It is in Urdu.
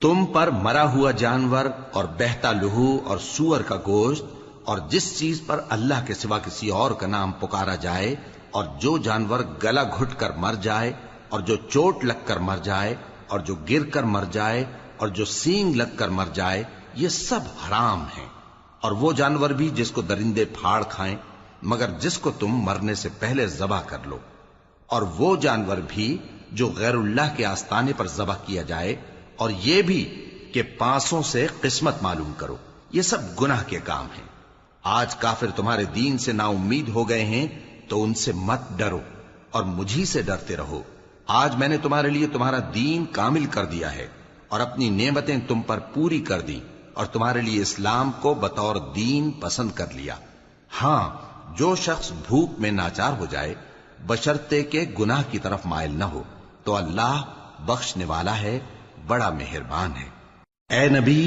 تم پر مرا ہوا جانور اور بہتا لہو اور سور کا گوشت اور جس چیز پر اللہ کے سوا کسی اور کا نام پکارا جائے، اور جو جانور گلا گھٹ کر مر جائے، اور جو چوٹ لگ کر مر جائے، اور جو گر کر مر جائے، اور جو سینگ لگ کر مر جائے، یہ سب حرام ہیں۔ اور وہ جانور بھی جس کو درندے پھاڑ کھائیں، مگر جس کو تم مرنے سے پہلے ذبح کر لو، اور وہ جانور بھی جو غیر اللہ کے آستانے پر ذبح کیا جائے، اور یہ بھی کہ پانسوں سے قسمت معلوم کرو، یہ سب گناہ کے کام ہیں۔ آج کافر تمہارے دین سے نا امید ہو گئے ہیں تو ان سے مت ڈرو اور مجھی سے ڈرتے رہو۔ آج میں نے تمہارے لیے تمہارا دین کامل کر دیا ہے اور اپنی نعمتیں تم پر پوری کر دی، اور تمہارے لیے اسلام کو بطور دین پسند کر لیا۔ ہاں، جو شخص بھوک میں ناچار ہو جائے بشرطے کہ گناہ کی طرف مائل نہ ہو تو اللہ بخشنے والا ہے، بڑا مہربان ہے۔ اے نبی،